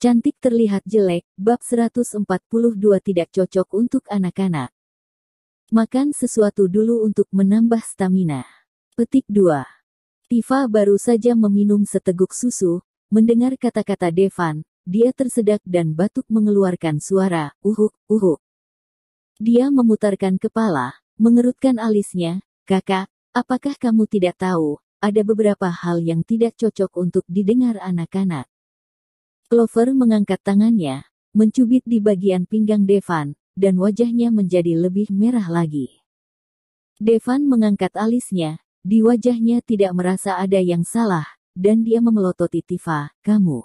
Cantik terlihat jelek, bab 142 tidak cocok untuk anak-anak. Makan sesuatu dulu untuk menambah stamina. Petik 2. Tifa baru saja meminum seteguk susu, mendengar kata-kata Devan, dia tersedak dan batuk mengeluarkan suara, uhuk, uhuk. Dia memutarkan kepala, mengerutkan alisnya, kakak, apakah kamu tidak tahu, ada beberapa hal yang tidak cocok untuk didengar anak-anak. Clover mengangkat tangannya, mencubit di bagian pinggang Devan, dan wajahnya menjadi lebih merah lagi. Devan mengangkat alisnya, di wajahnya tidak merasa ada yang salah, dan dia memelototi Tifa, kamu.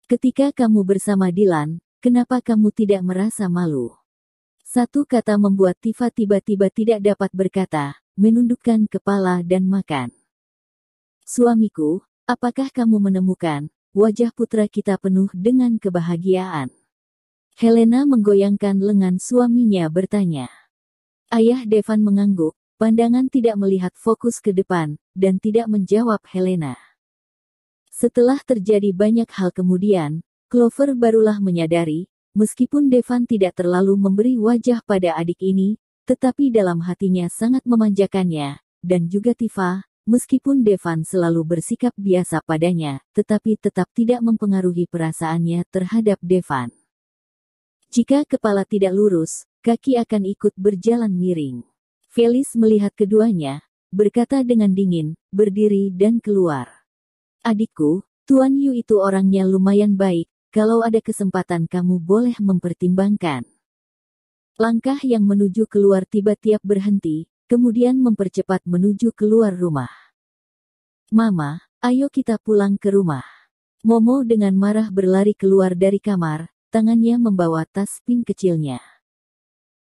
Ketika kamu bersama Dylan, kenapa kamu tidak merasa malu? Satu kata membuat Tifa tiba-tiba tidak dapat berkata, menundukkan kepala dan makan. Suamiku, apakah kamu menemukan? Wajah putra kita penuh dengan kebahagiaan. Helena menggoyangkan lengan suaminya bertanya. Ayah Devan mengangguk, pandangan tidak melihat fokus ke depan, dan tidak menjawab Helena. Setelah terjadi banyak hal kemudian, Clover barulah menyadari, meskipun Devan tidak terlalu memberi wajah pada adik ini, tetapi dalam hatinya sangat memanjakannya, dan juga Tifa. Meskipun Devan selalu bersikap biasa padanya, tetapi tetap tidak mempengaruhi perasaannya terhadap Devan. Jika kepala tidak lurus, kaki akan ikut berjalan miring. Felis melihat keduanya, berkata dengan dingin, berdiri dan keluar. Adikku, Tuan Yu itu orangnya lumayan baik, kalau ada kesempatan kamu boleh mempertimbangkan. Langkah yang menuju keluar tiba-tiba berhenti, kemudian mempercepat menuju keluar rumah. Mama, ayo kita pulang ke rumah. Momo dengan marah berlari keluar dari kamar, tangannya membawa tas pink kecilnya.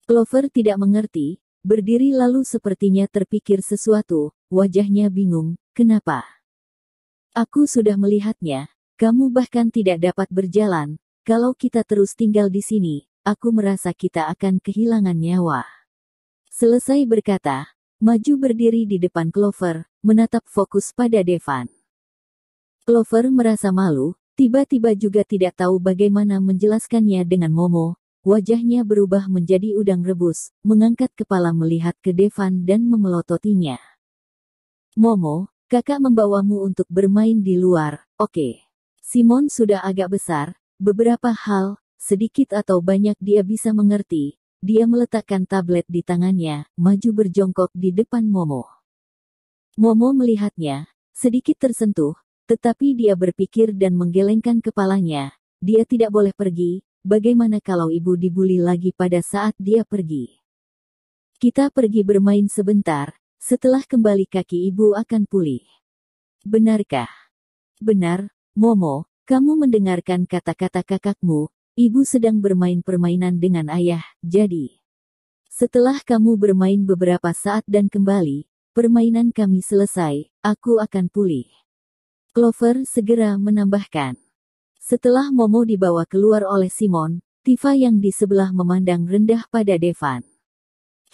Clover tidak mengerti, berdiri lalu sepertinya terpikir sesuatu, wajahnya bingung, kenapa? Aku sudah melihatnya, kamu bahkan tidak dapat berjalan, kalau kita terus tinggal di sini, aku merasa kita akan kehilangan nyawa. Selesai berkata, maju berdiri di depan Clover, menatap fokus pada Devan. Clover merasa malu, tiba-tiba juga tidak tahu bagaimana menjelaskannya dengan Momo, wajahnya berubah menjadi udang rebus, mengangkat kepala melihat ke Devan dan memelototinya. Momo, kakak membawamu untuk bermain di luar, oke. Simon sudah agak besar, beberapa hal, sedikit atau banyak dia bisa mengerti. Dia meletakkan tablet di tangannya, maju berjongkok di depan Momo. Momo melihatnya, sedikit tersentuh, tetapi dia berpikir dan menggelengkan kepalanya. Dia tidak boleh pergi, bagaimana kalau ibu dibuli lagi pada saat dia pergi? Kita pergi bermain sebentar, setelah kembali kaki ibu akan pulih. Benarkah? Benar, Momo, kamu mendengarkan kata-kata kakakmu. Ibu sedang bermain permainan dengan ayah, jadi setelah kamu bermain beberapa saat dan kembali, permainan kami selesai, aku akan pulih. Clover segera menambahkan. Setelah Momo dibawa keluar oleh Simon, Tifa yang di sebelah memandang rendah pada Devan.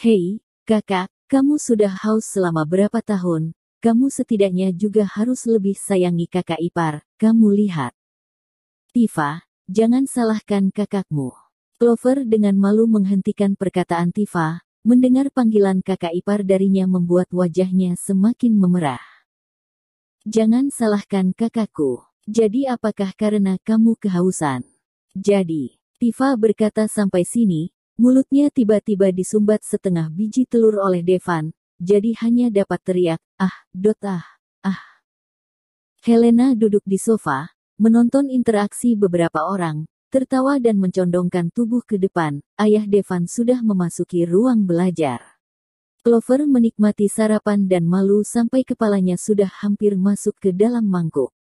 Hei, kakak, kamu sudah haus selama berapa tahun, kamu setidaknya juga harus lebih sayangi kakak ipar, kamu lihat. Tifa, jangan salahkan kakakmu. Clover dengan malu menghentikan perkataan Tifa, mendengar panggilan kakak ipar darinya membuat wajahnya semakin memerah. Jangan salahkan kakakku. Jadi apakah karena kamu kehausan? Jadi, Tifa berkata sampai sini, mulutnya tiba-tiba disumbat setengah biji telur oleh Devan, jadi hanya dapat teriak, ah. Helena duduk di sofa, menonton interaksi beberapa orang, tertawa dan mencondongkan tubuh ke depan. Ayah Devan sudah memasuki ruang belajar. Clover menikmati sarapan dan malu sampai kepalanya sudah hampir masuk ke dalam mangkuk.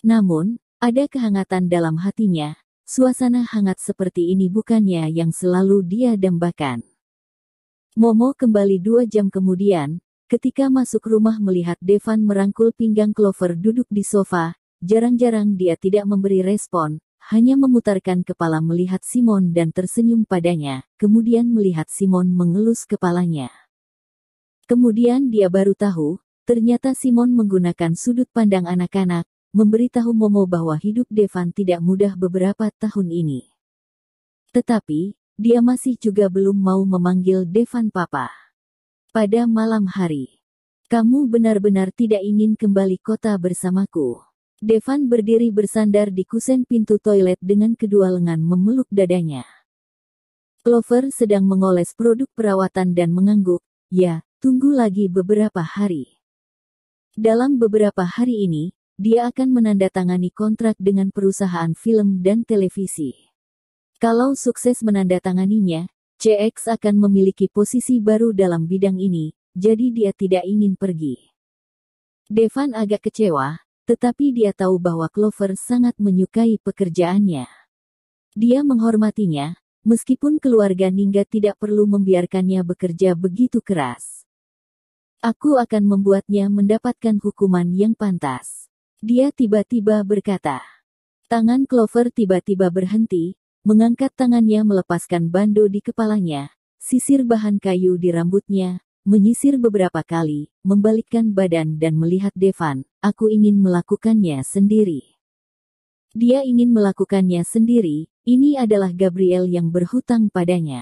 Namun, ada kehangatan dalam hatinya. Suasana hangat seperti ini bukannya yang selalu dia dambakan. Momo kembali 2 jam kemudian, ketika masuk rumah melihat Devan merangkul pinggang Clover duduk di sofa. Jarang-jarang dia tidak memberi respon, hanya memutarkan kepala melihat Simon dan tersenyum padanya, kemudian melihat Simon mengelus kepalanya. Kemudian dia baru tahu, ternyata Simon menggunakan sudut pandang anak-anak, memberitahu Momo bahwa hidup Devan tidak mudah beberapa tahun ini. Tetapi, dia masih juga belum mau memanggil Devan papa. Pada malam hari, kamu benar-benar tidak ingin kembali kota bersamaku. Devan berdiri bersandar di kusen pintu toilet dengan kedua lengan memeluk dadanya. Clover sedang mengoles produk perawatan dan mengangguk. Ya, tunggu lagi beberapa hari. Dalam beberapa hari ini, dia akan menandatangani kontrak dengan perusahaan film dan televisi. Kalau sukses menandatanganinya, CX akan memiliki posisi baru dalam bidang ini, jadi dia tidak ingin pergi. Devan agak kecewa, tetapi dia tahu bahwa Clover sangat menyukai pekerjaannya. Dia menghormatinya, meskipun keluarga Ningga tidak perlu membiarkannya bekerja begitu keras. Aku akan membuatnya mendapatkan hukuman yang pantas. Dia tiba-tiba berkata. Tangan Clover tiba-tiba berhenti, mengangkat tangannya melepaskan bando di kepalanya, sisir bahan kayu di rambutnya, menyisir beberapa kali, membalikkan badan dan melihat Devan. Aku ingin melakukannya sendiri. Dia ingin melakukannya sendiri, ini adalah Gabriel yang berhutang padanya.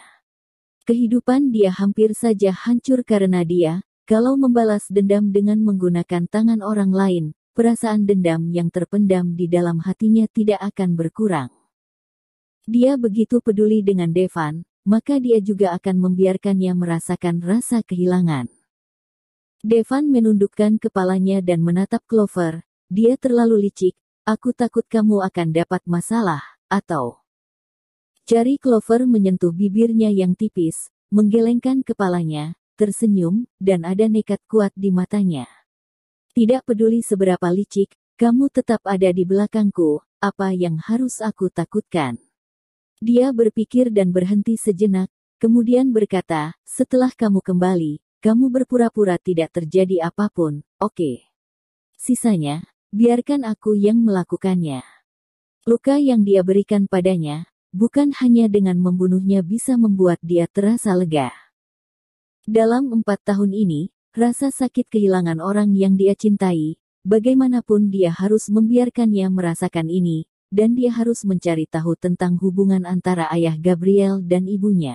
Kehidupan dia hampir saja hancur karena dia, kalau membalas dendam dengan menggunakan tangan orang lain, perasaan dendam yang terpendam di dalam hatinya tidak akan berkurang. Dia begitu peduli dengan Devan, maka dia juga akan membiarkannya merasakan rasa kehilangan. Devan menundukkan kepalanya dan menatap Clover. Dia terlalu licik, aku takut kamu akan dapat masalah, atau... Jari Clover menyentuh bibirnya yang tipis, menggelengkan kepalanya, tersenyum, dan ada nekat kuat di matanya. Tidak peduli seberapa licik, kamu tetap ada di belakangku, apa yang harus aku takutkan? Dia berpikir dan berhenti sejenak, kemudian berkata, setelah kamu kembali, kamu berpura-pura tidak terjadi apapun, oke. Sisanya, biarkan aku yang melakukannya. Luka yang dia berikan padanya, bukan hanya dengan membunuhnya bisa membuat dia terasa lega. Dalam 4 tahun ini, rasa sakit kehilangan orang yang dia cintai, bagaimanapun dia harus membiarkannya merasakan ini, dan dia harus mencari tahu tentang hubungan antara ayah Gabriel dan ibunya.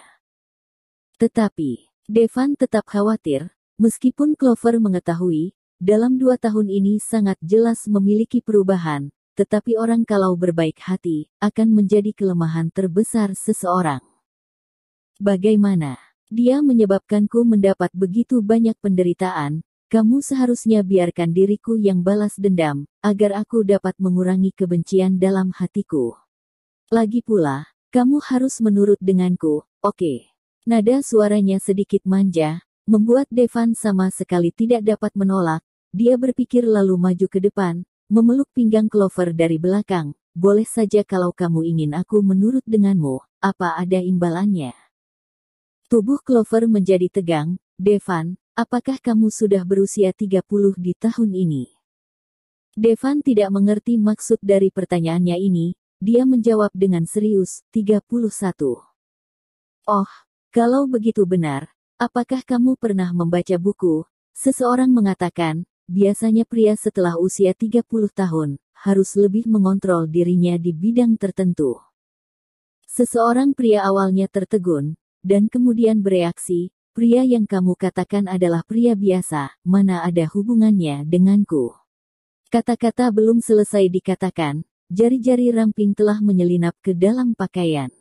Tetapi, Devan tetap khawatir, meskipun Clover mengetahui, dalam 2 tahun ini sangat jelas memiliki perubahan, tetapi orang kalau berbaik hati, akan menjadi kelemahan terbesar seseorang. Bagaimana? Dia menyebabkanku mendapat begitu banyak penderitaan, kamu seharusnya biarkan diriku yang balas dendam, agar aku dapat mengurangi kebencian dalam hatiku. Lagi pula, kamu harus menurut denganku, oke? Nada suaranya sedikit manja, membuat Devan sama sekali tidak dapat menolak. Dia berpikir lalu maju ke depan, memeluk pinggang Clover dari belakang. Boleh saja kalau kamu ingin aku menurut denganmu, apa ada imbalannya? Tubuh Clover menjadi tegang. Devan, apakah kamu sudah berusia 30 di tahun ini? Devan tidak mengerti maksud dari pertanyaannya ini. Dia menjawab dengan serius, 31. Oh, kalau begitu benar, apakah kamu pernah membaca buku? Seseorang mengatakan, biasanya pria setelah usia 30 tahun, harus lebih mengontrol dirinya di bidang tertentu. Seseorang pria awalnya tertegun, dan kemudian bereaksi, pria yang kamu katakan adalah pria biasa, mana ada hubungannya denganku. Kata-kata belum selesai dikatakan, jari-jari ramping telah menyelinap ke dalam pakaian.